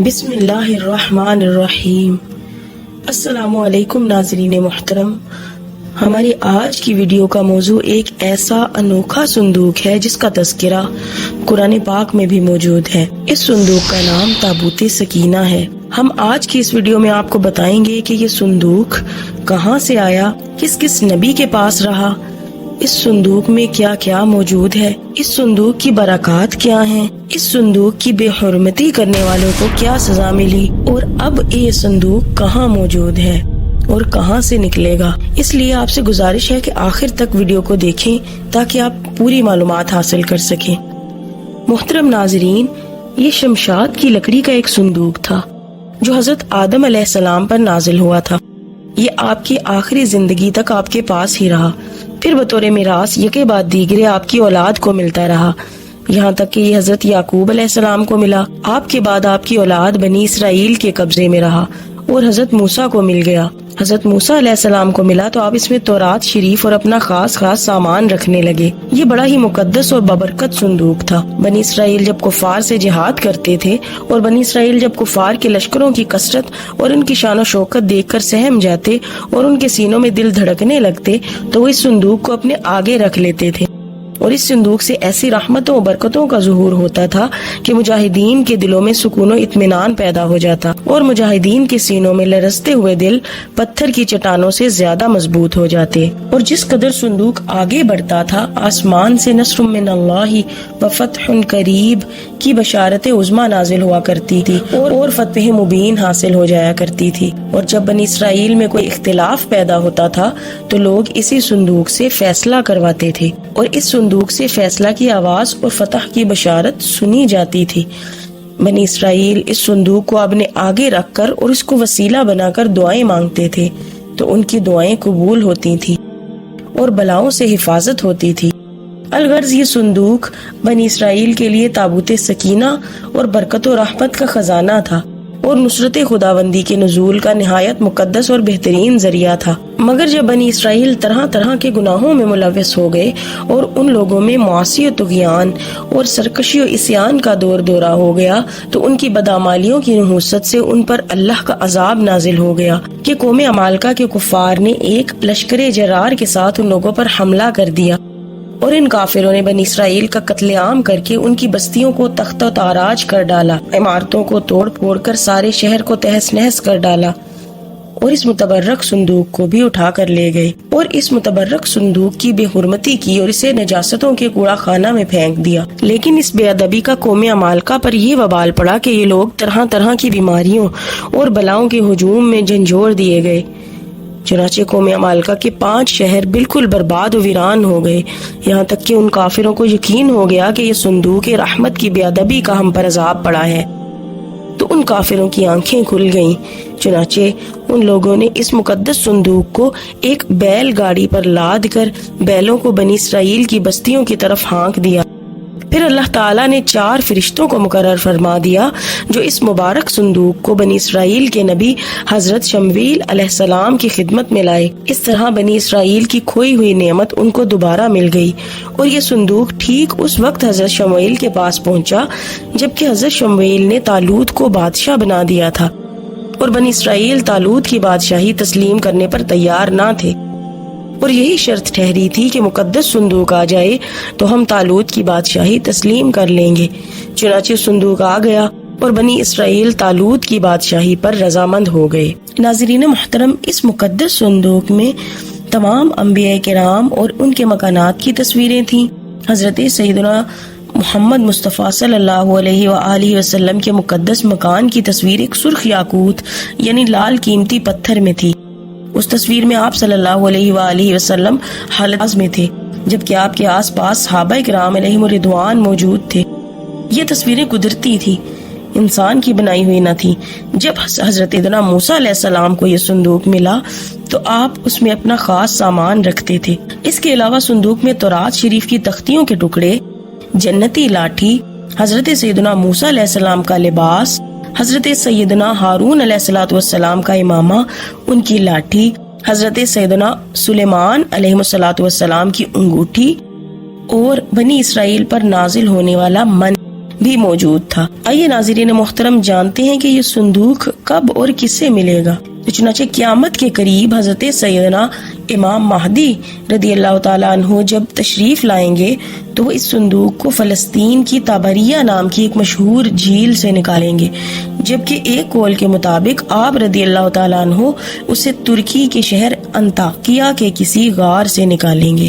بسم اللہ الرحمن الرحیم۔ السلام علیکم ناظرین محترم، ہماری آج کی ویڈیو کا موضوع ایک ایسا انوکھا صندوق ہے جس کا تذکرہ قرآن پاک میں بھی موجود ہے۔ اس صندوق کا نام تابوت سکینہ ہے۔ ہم آج کی اس ویڈیو میں آپ کو بتائیں گے کہ یہ صندوق کہاں سے آیا، کس کس نبی کے پاس رہا، اس صندوق میں کیا کیا موجود ہے، اس صندوق کی برکات کیا ہیں، اس صندوق کی بے حرمتی کرنے والوں کو کیا سزا ملی، اور اب یہ صندوق کہاں موجود ہے اور کہاں سے نکلے گا۔ اس لیے آپ سے گزارش ہے کہ آخر تک ویڈیو کو دیکھیں تاکہ آپ پوری معلومات حاصل کر سکیں۔ محترم ناظرین، یہ شمشاد کی لکڑی کا ایک صندوق تھا جو حضرت آدم علیہ السلام پر نازل ہوا تھا۔ یہ آپ کی آخری زندگی تک آپ کے پاس ہی رہا، پھر بطور میراث یکے بعد دیگرے آپ کی اولاد کو ملتا رہا، یہاں تک کہ یہ حضرت یعقوب علیہ السلام کو ملا۔ آپ کے بعد آپ کی اولاد بنی اسرائیل کے قبضے میں رہا اور حضرت موسیٰ کو مل گیا۔ حضرت موسیٰ علیہ السلام کو ملا تو آپ اس میں تورات شریف اور اپنا خاص سامان رکھنے لگے۔ یہ بڑا ہی مقدس اور بابرکت صندوق تھا۔ بنی اسرائیل جب کفار سے جہاد کرتے تھے اور بنی اسرائیل جب کفار کے لشکروں کی کثرت اور ان کی شان و شوکت دیکھ کر سہم جاتے اور ان کے سینوں میں دل دھڑکنے لگتے تو وہ اس صندوق کو اپنے آگے رکھ لیتے تھے، اور اس صندوق سے ایسی رحمتوں و برکتوں کا ظہور ہوتا تھا کہ مجاہدین کے دلوں میں سکون و اطمینان پیدا ہو جاتا اور مجاہدین کے سینوں میں لرزتے ہوئے دل پتھر کی چٹانوں سے زیادہ مضبوط ہو جاتے۔ اور جس قدر صندوق آگے بڑھتا تھا، آسمان سے نصر من اللہ و فتح قریب کی بشارت عظمی نازل ہوا کرتی تھی اور فتح مبین حاصل ہو جایا کرتی تھی۔ اور جب بنی اسرائیل میں کوئی اختلاف پیدا ہوتا تھا تو لوگ اسی صندوق سے فیصلہ کرواتے تھے اور اس صندوق سے فیصلہ کی آواز اور فتح کی بشارت سنی جاتی تھی۔ بنی اسرائیل اس صندوق کو اپنے آگے رکھ کر اور اس کو وسیلہ بنا کر دعائیں مانگتے تھے تو ان کی دعائیں قبول ہوتی تھی اور بلاؤں سے حفاظت ہوتی تھی۔ الغرض یہ صندوق بنی اسرائیل کے لیے تابوت سکینہ اور برکت و رحمت کا خزانہ تھا اور نصرت خداوندی کے نزول کا نہایت مقدس اور بہترین ذریعہ تھا۔ مگر جب بنی اسرائیل طرح طرح کے گناہوں میں ملوث ہو گئے اور ان لوگوں میں معاصی و طغیان اور سرکشی و عصیان کا دورہ ہو گیا تو ان کی بدعمالیوں کی نحوست سے ان پر اللہ کا عذاب نازل ہو گیا کہ قوم عمالقہ کے کفار نے ایک لشکر جرار کے ساتھ ان لوگوں پر حملہ کر دیا اور ان کافروں نے بنی اسرائیل کا قتل عام کر کے ان کی بستیوں کو تخت و تاراج کر ڈالا، عمارتوں کو توڑ پھوڑ کر سارے شہر کو تہس نہس کر ڈالا اور اس متبرک صندوق کو بھی اٹھا کر لے گئے اور اس متبرک صندوق کی بے حرمتی کی اور اسے نجاستوں کے کوڑا خانہ میں پھینک دیا۔ لیکن اس بے ادبی کا قوم عمالقہ پر یہ وبال پڑا کہ یہ لوگ طرح طرح کی بیماریوں اور بلاؤں کے ہجوم میں جھنجھوڑ دیے گئے۔ چنانچہ قوم عمالقہ کے 5 شہر بالکل برباد و ویران ہو گئے، یہاں تک کہ ان کافروں کو یقین ہو گیا کہ یہ صندوق رحمت کی بے ادبی کا ہم پر عذاب پڑا ہے۔ تو ان کافروں کی آنکھیں کھل گئیں، چنانچہ ان لوگوں نے اس مقدس صندوق کو ایک بیل گاڑی پر لاد کر بیلوں کو بنی اسرائیل کی بستیوں کی طرف ہانک دیا۔ پھر اللہ تعالیٰ نے 4 فرشتوں کو مقرر فرما دیا جو اس مبارک صندوق کو بنی اسرائیل کے نبی حضرت شمویل علیہ السلام کی خدمت میں لائے۔ اس طرح بنی اسرائیل کی کھوئی ہوئی نعمت ان کو دوبارہ مل گئی اور یہ صندوق ٹھیک اس وقت حضرت شمویل کے پاس پہنچا جبکہ حضرت شمویل نے طالوت کو بادشاہ بنا دیا تھا اور بنی اسرائیل طالوت کی بادشاہی تسلیم کرنے پر تیار نہ تھے، اور یہی شرط ٹھہری تھی کہ مقدس صندوق آ جائے تو ہم طالوت کی بادشاہی تسلیم کر لیں گے۔ چنانچہ صندوق آ گیا اور بنی اسرائیل طالوت کی بادشاہی پر رضامند ہو گئے۔ ناظرین محترم، اس مقدس صندوق میں تمام انبیاء کرام اور ان کے مکانات کی تصویریں تھیں۔ حضرت سیدنا محمد مصطفیٰ صلی اللہ علیہ وآلہ وسلم کے مقدس مکان کی تصویر ایک سرخ یاقوت یعنی لال قیمتی پتھر میں تھی۔ اس تصویر میں آپ صلی اللہ علیہ وآلہ وسلم حالت میں تھے جبکہ آپ کے آس پاس صحابہ کرام علیہم الرضوان موجود تھے۔ یہ تصویریں قدرتی تھی، انسان کی بنائی ہوئی نہ تھی۔ جب حضرت موسیٰ علیہ السلام کو یہ صندوق ملا تو آپ اس میں اپنا خاص سامان رکھتے تھے۔ اس کے علاوہ صندوق میں تورات شریف کی تختیوں کے ٹکڑے، جنتی لاٹھی، حضرت سیدنا موسیٰ علیہ السلام کا لباس، حضرت سیدنا ہارون علیہ السلام کا امامہ، ان کی لاٹھی، حضرت سیدنا سلیمان علیہ السلام کی انگوٹھی اور بنی اسرائیل پر نازل ہونے والا من بھی موجود تھا۔ آئیے ناظرین محترم جانتے ہیں کہ یہ صندوق کب اور کس سے ملے گا۔ تو چنانچہ قیامت کے قریب حضرت سیدنا امام مہدی رضی اللہ تعالیٰ عنہ جب تشریف لائیں گے تو وہ اس صندوق کو فلسطین کی تابریہ نام کی ایک مشہور جھیل سے نکالیں گے، جبکہ ایک قول کے مطابق آپ رضی اللہ تعالیٰ عنہ اسے ترکی کے شہر انطاکیہ کے کسی غار سے نکالیں گے۔